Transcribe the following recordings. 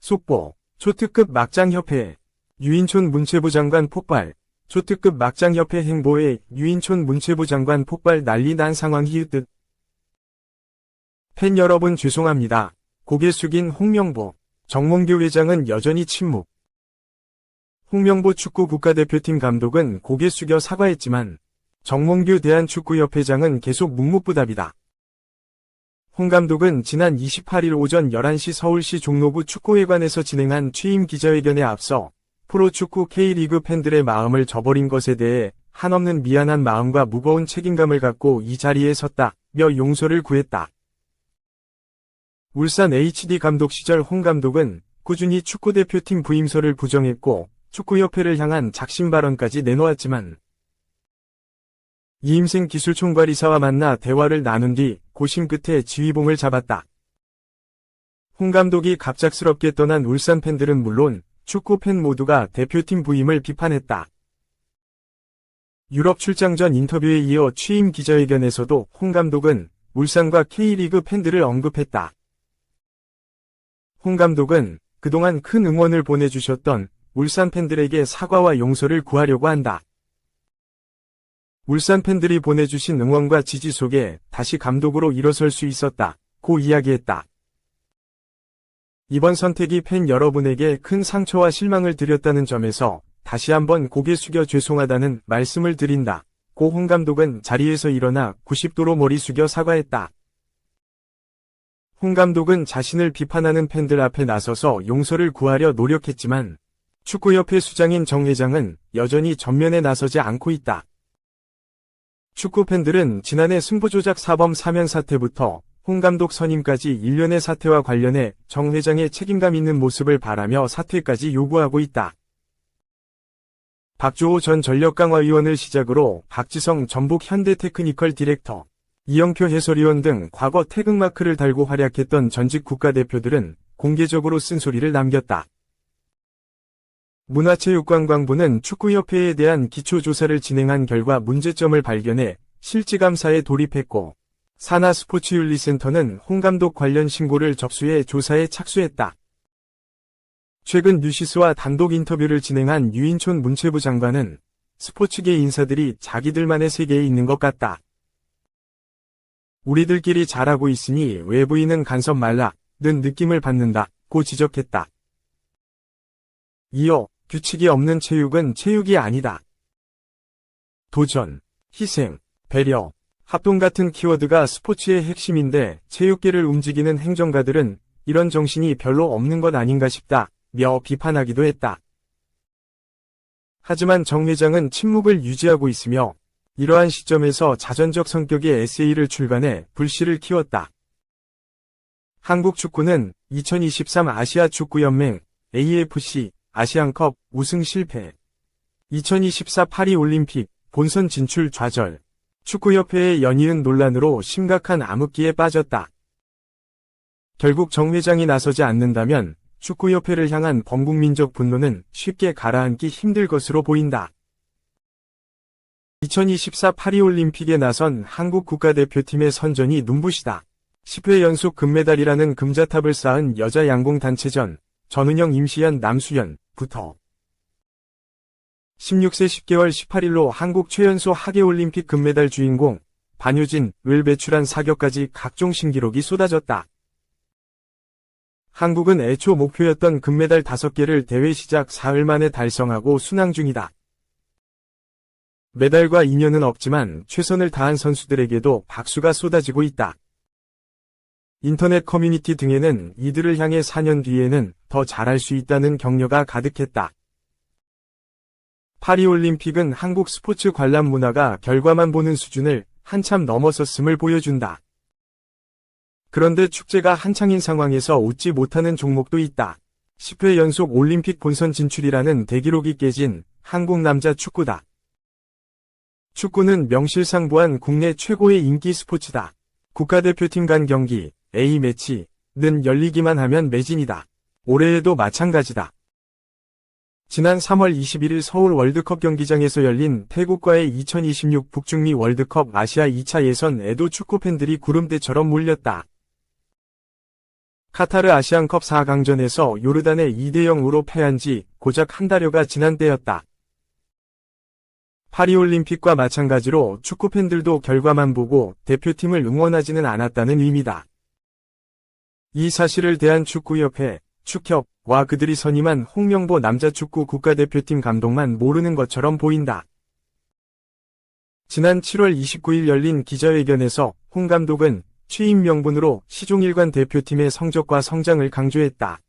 속보, 초특급 막장협회, 유인촌 문체부 장관 폭발, 초특급 막장협회 행보에 유인촌 문체부 장관 폭발 난리 난 상황 히읗. 팬 여러분 죄송합니다. 고개 숙인 홍명보, 정몽규 회장은 여전히 침묵. 홍명보 축구 국가대표팀 감독은 고개 숙여 사과했지만 정몽규 대한축구협회장은 계속 묵묵부답이다. 홍 감독은 지난 28일 오전 11시 서울시 종로구 축구회관에서 진행한 취임 기자회견에 앞서 프로축구 K리그 팬들의 마음을 저버린 것에 대해 한없는 미안한 마음과 무거운 책임감을 갖고 이 자리에 섰다며 용서를 구했다. 울산 HD 감독 시절 홍 감독은 꾸준히 축구대표팀 부임설을 부정했고 축구협회를 향한 작심 발언까지 내놓았지만 이임생 기술총괄이사와 만나 대화를 나눈 뒤 고심 끝에 지휘봉을 잡았다. 홍 감독이 갑작스럽게 떠난 울산 팬들은 물론 축구팬 모두가 대표팀 부임을 비판했다. 유럽 출장 전 인터뷰에 이어 취임 기자회견에서도 홍 감독은 울산과 K리그 팬들을 언급했다. 홍 감독은 그동안 큰 응원을 보내주셨던 울산 팬들에게 사과와 용서를 구하려고 한다. 울산 팬들이 보내주신 응원과 지지 속에 다시 감독으로 일어설 수 있었다고 이야기했다. 이번 선택이 팬 여러분에게 큰 상처와 실망을 드렸다는 점에서 다시 한번 고개 숙여 죄송하다는 말씀을 드린다고 홍 감독은 자리에서 일어나 90도로 머리 숙여 사과했다. 홍 감독은 자신을 비판하는 팬들 앞에 나서서 용서를 구하려 노력했지만 축구협회 수장인 정 회장은 여전히 전면에 나서지 않고 있다. 축구팬들은 지난해 승부조작 사범 사면 사태부터 홍 감독 선임까지 일련의 사태와 관련해 정 회장의 책임감 있는 모습을 바라며 사퇴까지 요구하고 있다. 박주호 전 전력강화위원을 시작으로 박지성 전북 현대테크니컬 디렉터, 이영표 해설위원 등 과거 태극마크를 달고 활약했던 전직 국가대표들은 공개적으로 쓴소리를 남겼다. 문화체육관광부는 축구협회에 대한 기초조사를 진행한 결과 문제점을 발견해 실지감사에 돌입했고 산하스포츠윤리센터는 홍 감독 관련 신고를 접수해 조사에 착수했다. 최근 뉴시스와 단독 인터뷰를 진행한 유인촌 문체부 장관은 스포츠계 인사들이 자기들만의 세계에 있는 것 같다. 우리들끼리 잘하고 있으니 외부인은 간섭 말라는 느낌을 받는다고 지적했다. 이어 규칙이 없는 체육은 체육이 아니다. 도전, 희생, 배려, 합동 같은 키워드가 스포츠의 핵심인데 체육계를 움직이는 행정가들은 이런 정신이 별로 없는 것 아닌가 싶다며 비판하기도 했다. 하지만 정 회장은 침묵을 유지하고 있으며 이러한 시점에서 자전적 성격의 에세이를 출간해 불씨를 키웠다. 한국 축구는 2023 아시아축구연맹 AFC 아시안컵 우승 실패, 2024 파리올림픽 본선 진출 좌절, 축구협회의 연이은 논란으로 심각한 암흑기에 빠졌다. 결국 정 회장이 나서지 않는다면 축구협회를 향한 범국민적 분노는 쉽게 가라앉기 힘들 것으로 보인다. 2024 파리올림픽에 나선 한국 국가대표팀의 선전이 눈부시다. 10회 연속 금메달이라는 금자탑을 쌓은 여자 양궁 단체전, 전은영 임시연 남수연부터 16세 10개월 18일로 한국 최연소 하계올림픽 금메달 주인공 반효진을 배출한 사격까지 각종 신기록이 쏟아졌다. 한국은 애초 목표였던 금메달 5개를 대회 시작 사흘 만에 달성하고 순항 중이다. 메달과 인연은 없지만 최선을 다한 선수들에게도 박수가 쏟아지고 있다. 인터넷 커뮤니티 등에는 이들을 향해 4년 뒤에는 더 잘할 수 있다는 격려가 가득했다. 파리올림픽은 한국 스포츠 관람 문화가 결과만 보는 수준을 한참 넘어섰음을 보여준다. 그런데 축제가 한창인 상황에서 웃지 못하는 종목도 있다. 10회 연속 올림픽 본선 진출이라는 대기록이 깨진 한국 남자 축구다. 축구는 명실상부한 국내 최고의 인기 스포츠다. 국가대표팀 간 경기, A매치는 열리기만 하면 매진이다. 올해에도 마찬가지다. 지난 3월 21일 서울 월드컵 경기장에서 열린 태국과의 2026 북중미 월드컵 아시아 2차 예선에도 축구팬들이 구름대처럼 몰렸다. 카타르 아시안컵 4강전에서 요르단에 2대0으로 패한 지 고작 한 달여가 지난 때였다. 파리올림픽과 마찬가지로 축구팬들도 결과만 보고 대표팀을 응원하지는 않았다는 의미다. 이 사실을 대한축구협회, 축협과 그들이 선임한 홍명보 남자축구 국가대표팀 감독만 모르는 것처럼 보인다. 지난 7월 29일 열린 기자회견에서 홍 감독은 취임 명분으로 시종일관 대표팀의 성적과 성장을 강조했다.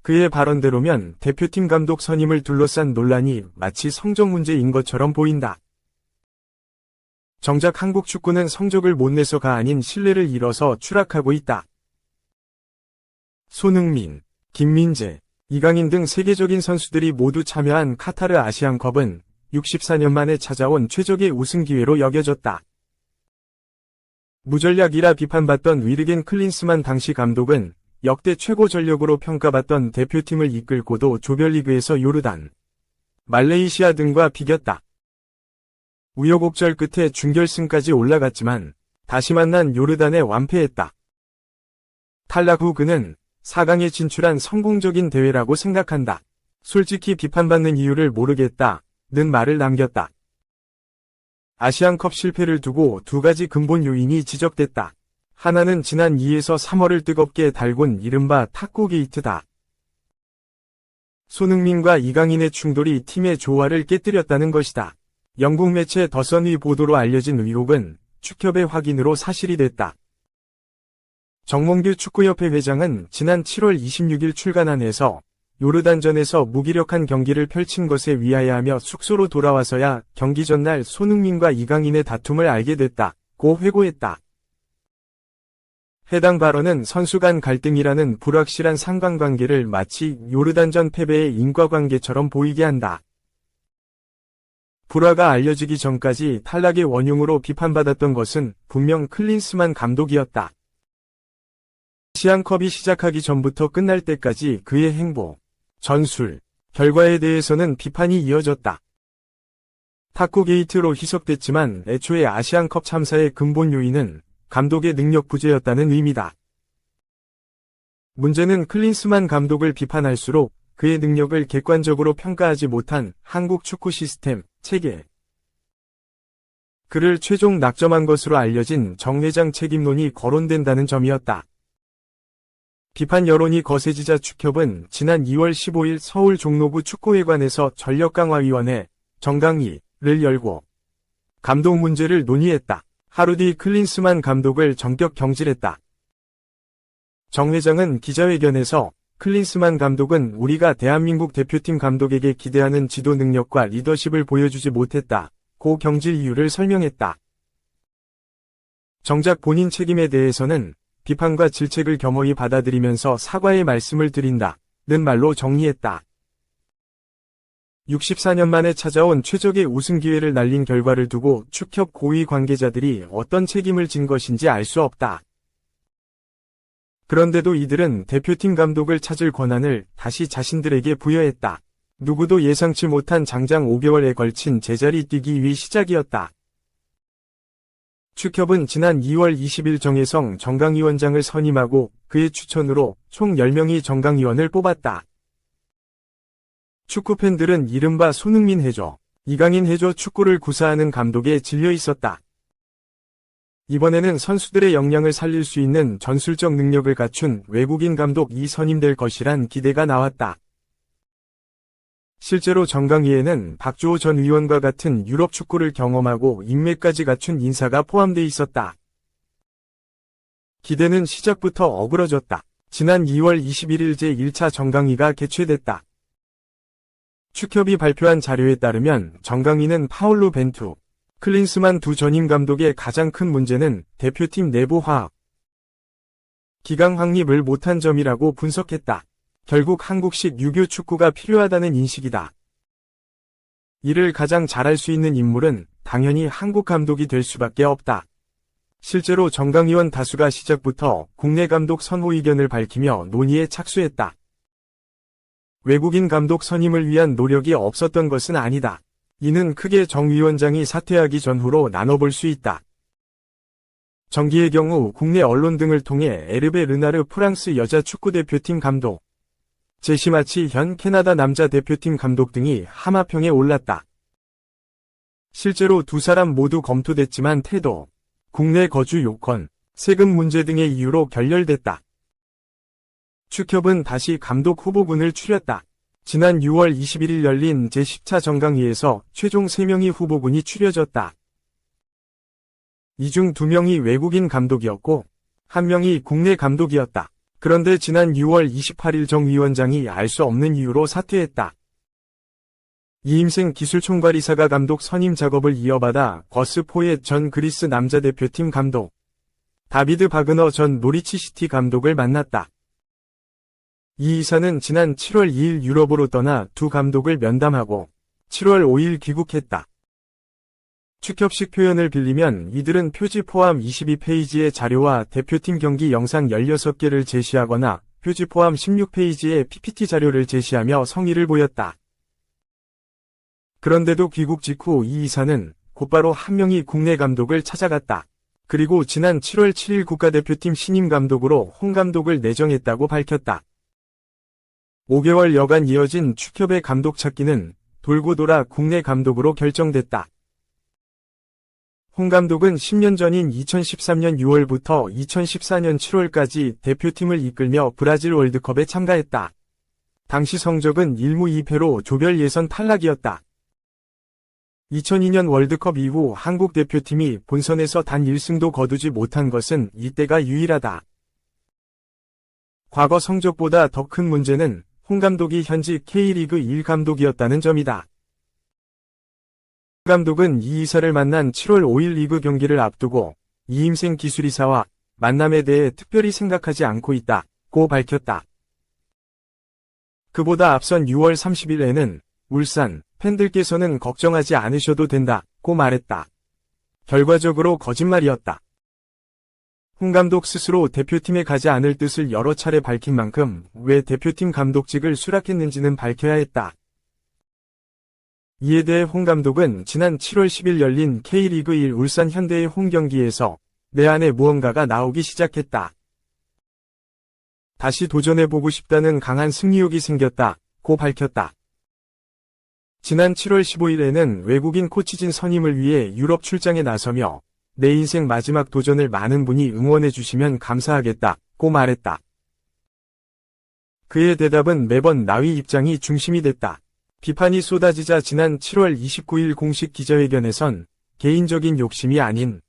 그의 발언대로면 대표팀 감독 선임을 둘러싼 논란이 마치 성적 문제인 것처럼 보인다. 정작 한국 축구는 성적을 못 내서가 아닌 신뢰를 잃어서 추락하고 있다. 손흥민, 김민재, 이강인 등 세계적인 선수들이 모두 참여한 카타르 아시안컵은 64년 만에 찾아온 최적의 우승 기회로 여겨졌다. 무전략이라 비판받던 위르겐 클린스만 당시 감독은 역대 최고 전력으로 평가받던 대표팀을 이끌고도 조별리그에서 요르단, 말레이시아 등과 비겼다. 우여곡절 끝에 준결승까지 올라갔지만 다시 만난 요르단에 완패했다. 탈락 후 그는 4강에 진출한 성공적인 대회라고 생각한다. 솔직히 비판받는 이유를 모르겠다. 는 말을 남겼다. 아시안컵 실패를 두고 두 가지 근본 요인이 지적됐다. 하나는 지난 2에서 3월을 뜨겁게 달군 이른바 탁구 게이트다. 손흥민과 이강인의 충돌이 팀의 조화를 깨뜨렸다는 것이다. 영국 매체 더선의 보도로 알려진 의혹은 축협의 확인으로 사실이 됐다. 정몽규 축구협회 회장은 지난 7월 26일 출간한에서 요르단전에서 무기력한 경기를 펼친 것에 위하여하며 숙소로 돌아와서야 경기 전날 손흥민과 이강인의 다툼을 알게 됐다고 회고했다. 해당 발언은 선수 간 갈등이라는 불확실한 상관관계를 마치 요르단전 패배의 인과관계처럼 보이게 한다. 불화가 알려지기 전까지 탈락의 원흉으로 비판받았던 것은 분명 클린스만 감독이었다. 아시안컵이 시작하기 전부터 끝날 때까지 그의 행보, 전술, 결과에 대해서는 비판이 이어졌다. 탁구 게이트로 희석됐지만 애초에 아시안컵 참사의 근본 요인은 감독의 능력 부재였다는 의미다. 문제는 클린스만 감독을 비판할수록 그의 능력을 객관적으로 평가하지 못한 한국 축구 시스템, 체계. 그를 최종 낙점한 것으로 알려진 정 회장 책임론이 거론된다는 점이었다. 비판 여론이 거세지자 축협은 지난 2월 15일 서울 종로구 축구회관에서 전력강화위원회, 정강위를 열고 감독 문제를 논의했다. 하루 뒤 클린스만 감독을 전격 경질했다. 정 회장은 기자회견에서 클린스만 감독은 우리가 대한민국 대표팀 감독에게 기대하는 지도 능력과 리더십을 보여주지 못했다고 경질 이유를 설명했다. 정작 본인 책임에 대해서는 비판과 질책을 겸허히 받아들이면서 사과의 말씀을 드린다는 말로 정리했다. 64년 만에 찾아온 최적의 우승 기회를 날린 결과를 두고 축협 고위 관계자들이 어떤 책임을 진 것인지 알 수 없다. 그런데도 이들은 대표팀 감독을 찾을 권한을 다시 자신들에게 부여했다. 누구도 예상치 못한 장장 5개월에 걸친 제자리 뛰기 위 시작이었다. 축협은 지난 2월 20일 정혜성 정강위원장을 선임하고 그의 추천으로 총 10명의 정강위원을 뽑았다. 축구팬들은 이른바 손흥민 해줘, 이강인 해줘 축구를 구사하는 감독에 질려 있었다. 이번에는 선수들의 역량을 살릴 수 있는 전술적 능력을 갖춘 외국인 감독이 선임될 것이란 기대가 나왔다. 실제로 정강위에는 박주호 전 의원과 같은 유럽 축구를 경험하고 인맥까지 갖춘 인사가 포함돼 있었다. 기대는 시작부터 어그러졌다. 지난 2월 21일 제1차 정강위가 개최됐다. 축협이 발표한 자료에 따르면 정강위는 파울루 벤투, 클린스만 두 전임 감독의 가장 큰 문제는 대표팀 내부 화합, 기강 확립을 못한 점이라고 분석했다. 결국 한국식 유교 축구가 필요하다는 인식이다. 이를 가장 잘할 수 있는 인물은 당연히 한국 감독이 될 수밖에 없다. 실제로 정강위원 다수가 시작부터 국내 감독 선호 의견을 밝히며 논의에 착수했다. 외국인 감독 선임을 위한 노력이 없었던 것은 아니다. 이는 크게 정 위원장이 사퇴하기 전후로 나눠볼 수 있다. 정기의 경우 국내 언론 등을 통해 에르베 르나르 프랑스 여자 축구대표팀 감독, 제시 마치 현 캐나다 남자 대표팀 감독 등이 하마평에 올랐다. 실제로 두 사람 모두 검토됐지만 태도, 국내 거주 요건, 세금 문제 등의 이유로 결렬됐다. 축협은 다시 감독 후보군을 추렸다. 지난 6월 21일 열린 제10차 정강위에서 최종 3명의 후보군이 추려졌다. 이 중 2명이 외국인 감독이었고 1명이 국내 감독이었다. 그런데 지난 6월 28일 정 위원장이 알 수 없는 이유로 사퇴했다. 이임생 기술총괄이사가 감독 선임 작업을 이어받아 거스 포엣 전 그리스 남자대표팀 감독, 다비드 바그너 전 노리치 시티 감독을 만났다. 이 이사는 지난 7월 2일 유럽으로 떠나 두 감독을 면담하고 7월 5일 귀국했다. 축협식 표현을 빌리면 이들은 표지 포함 22페이지의 자료와 대표팀 경기 영상 16개를 제시하거나 표지 포함 16페이지의 PPT 자료를 제시하며 성의를 보였다. 그런데도 귀국 직후 이 이사는 곧바로 한 명의 국내 감독을 찾아갔다. 그리고 지난 7월 7일 국가대표팀 신임 감독으로 홍 감독을 내정했다고 밝혔다. 5개월여간 이어진 축협의 감독 찾기는 돌고 돌아 국내 감독으로 결정됐다. 홍 감독은 10년 전인 2013년 6월부터 2014년 7월까지 대표팀을 이끌며 브라질 월드컵에 참가했다. 당시 성적은 1무 2패로 조별 예선 탈락이었다. 2002년 월드컵 이후 한국 대표팀이 본선에서 단 1승도 거두지 못한 것은 이때가 유일하다. 과거 성적보다 더 큰 문제는 홍 감독이 현직 K리그 1 감독이었다는 점이다. 홍 감독은 이 이사를 만난 7월 5일 리그 경기를 앞두고 이임생 기술이사와 만남에 대해 특별히 생각하지 않고 있다고 밝혔다. 그보다 앞선 6월 30일에는 울산 팬들께서는 걱정하지 않으셔도 된다고 말했다. 결과적으로 거짓말이었다. 홍 감독 스스로 대표팀에 가지 않을 뜻을 여러 차례 밝힌 만큼 왜 대표팀 감독직을 수락했는지는 밝혀야 했다. 이에 대해 홍 감독은 지난 7월 10일 열린 K리그 1 울산 현대의 홈 경기에서 내 안에 무언가가 나오기 시작했다. 다시 도전해보고 싶다는 강한 승리욕이 생겼다고 밝혔다. 지난 7월 15일에는 외국인 코치진 선임을 위해 유럽 출장에 나서며 내 인생 마지막 도전을 많은 분이 응원해주시면 감사하겠다고 말했다. 그의 대답은 매번 나위 입장이 중심이 됐다. 비판이 쏟아지자 지난 7월 29일 공식 기자회견에선 개인적인 욕심이 아닌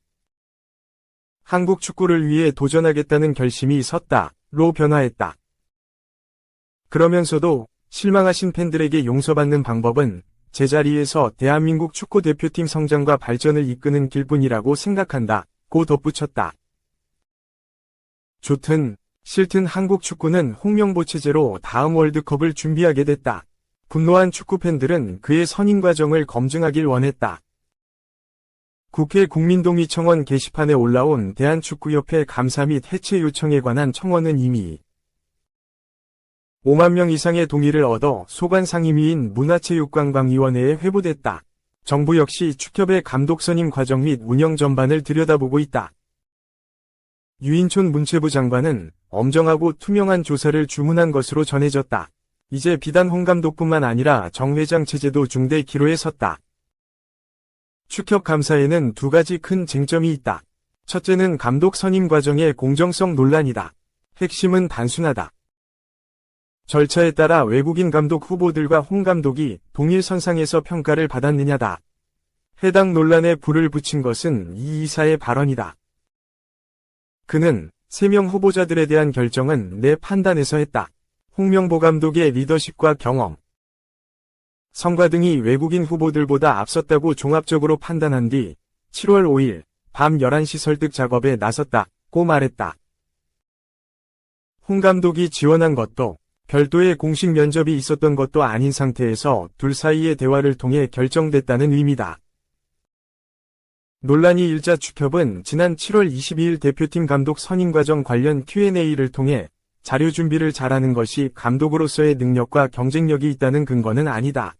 한국 축구를 위해 도전하겠다는 결심이 섰다로 변화했다. 그러면서도 실망하신 팬들에게 용서받는 방법은 제자리에서 대한민국 축구대표팀 성장과 발전을 이끄는 길뿐이라고 생각한다고 덧붙였다. 좋든 싫든 한국 축구는 홍명보 체제로 다음 월드컵을 준비하게 됐다. 분노한 축구팬들은 그의 선임 과정을 검증하길 원했다. 국회 국민동의청원 게시판에 올라온 대한축구협회 감사 및 해체 요청에 관한 청원은 이미 5만 명 이상의 동의를 얻어 소관상임위인 문화체육관광위원회에 회부됐다. 정부 역시 축협의 감독 선임 과정 및 운영 전반을 들여다보고 있다. 유인촌 문체부 장관은 엄정하고 투명한 조사를 주문한 것으로 전해졌다. 이제 비단 홍 감독뿐만 아니라 정 회장 체제도 중대 기로에 섰다. 축협 감사에는 두 가지 큰 쟁점이 있다. 첫째는 감독 선임 과정의 공정성 논란이다. 핵심은 단순하다. 절차에 따라 외국인 감독 후보들과 홍 감독이 동일 선상에서 평가를 받았느냐다. 해당 논란에 불을 붙인 것은 이 이사의 발언이다. 그는 3명 후보자들에 대한 결정은 내 판단에서 했다. 홍명보 감독의 리더십과 경험, 성과 등이 외국인 후보들보다 앞섰다고 종합적으로 판단한 뒤 7월 5일 밤 11시 설득 작업에 나섰다고 말했다. 홍 감독이 지원한 것도 별도의 공식 면접이 있었던 것도 아닌 상태에서 둘 사이의 대화를 통해 결정됐다는 의미다. 논란이 일자 축협은 지난 7월 22일 대표팀 감독 선임 과정 관련 Q&A를 통해 자료 준비를 잘하는 것이 감독으로서의 능력과 경쟁력이 있다는 근거는 아니다.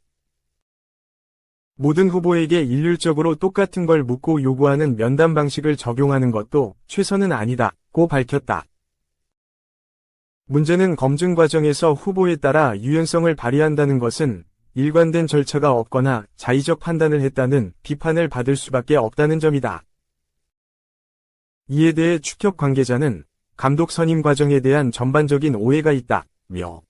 모든 후보에게 일률적으로 똑같은 걸 묻고 요구하는 면담 방식을 적용하는 것도 최선은 아니다고 밝혔다. 문제는 검증 과정에서 후보에 따라 유연성을 발휘한다는 것은 일관된 절차가 없거나 자의적 판단을 했다는 비판을 받을 수밖에 없다는 점이다. 이에 대해 축협 관계자는 감독 선임 과정에 대한 전반적인 오해가 있다며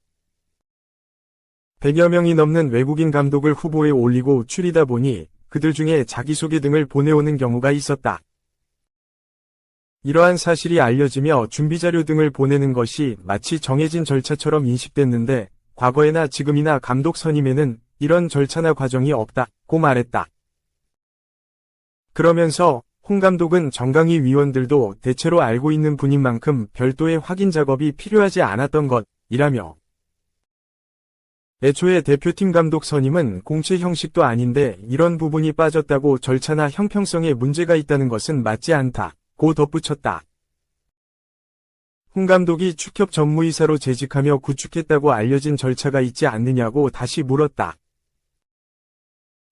100여 명이 넘는 외국인 감독을 후보에 올리고 추리다 보니 그들 중에 자기소개 등을 보내오는 경우가 있었다. 이러한 사실이 알려지며 준비자료 등을 보내는 것이 마치 정해진 절차처럼 인식됐는데 과거에나 지금이나 감독 선임에는 이런 절차나 과정이 없다고 말했다. 그러면서 홍 감독은 정강희 위원들도 대체로 알고 있는 분인 만큼 별도의 확인 작업이 필요하지 않았던 것이라며 애초에 대표팀 감독 선임은 공채 형식도 아닌데 이런 부분이 빠졌다고 절차나 형평성에 문제가 있다는 것은 맞지 않다고 덧붙였다. 홍 감독이 축협 전무이사로 재직하며 구축했다고 알려진 절차가 있지 않느냐고 다시 물었다.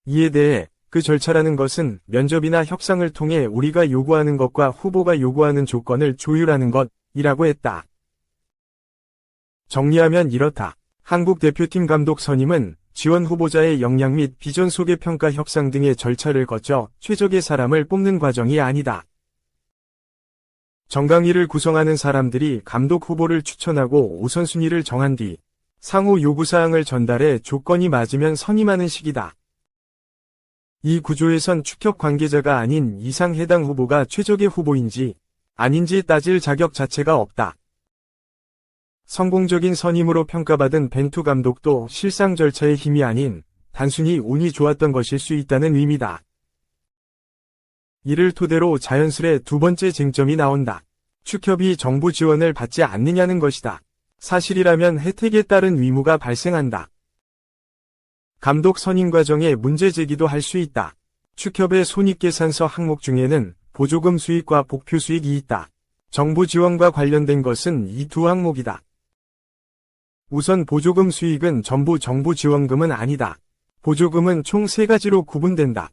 이에 대해 그 절차라는 것은 면접이나 협상을 통해 우리가 요구하는 것과 후보가 요구하는 조건을 조율하는 것이라고 했다. 정리하면 이렇다. 한국 대표팀 감독 선임은 지원 후보자의 역량 및 비전 소개 평가 협상 등의 절차를 거쳐 최적의 사람을 뽑는 과정이 아니다. 정강희를 구성하는 사람들이 감독 후보를 추천하고 우선순위를 정한 뒤 상호 요구사항을 전달해 조건이 맞으면 선임하는 식이다. 이 구조에선 축협 관계자가 아닌 이상 해당 후보가 최적의 후보인지 아닌지 따질 자격 자체가 없다. 성공적인 선임으로 평가받은 벤투 감독도 실상 절차의 힘이 아닌 단순히 운이 좋았던 것일 수 있다는 의미다. 이를 토대로 자연스레 두 번째 쟁점이 나온다. 축협이 정부 지원을 받지 않느냐는 것이다. 사실이라면 혜택에 따른 의무가 발생한다. 감독 선임 과정에 문제 제기도 할 수 있다. 축협의 손익계산서 항목 중에는 보조금 수익과 복표 수익이 있다. 정부 지원과 관련된 것은 이 두 항목이다. 우선 보조금 수익은 전부 정부 지원금은 아니다. 보조금은 총 3가지로 구분된다.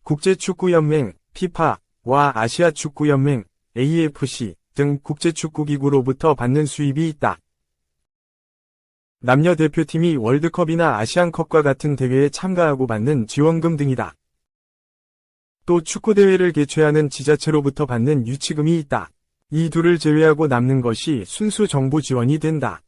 국제축구연맹, FIFA와 아시아축구연맹, AFC 등 국제축구기구로부터 받는 수입이 있다. 남녀 대표팀이 월드컵이나 아시안컵과 같은 대회에 참가하고 받는 지원금 등이다. 또 축구대회를 개최하는 지자체로부터 받는 유치금이 있다. 이 둘을 제외하고 남는 것이 순수 정부 지원이 된다.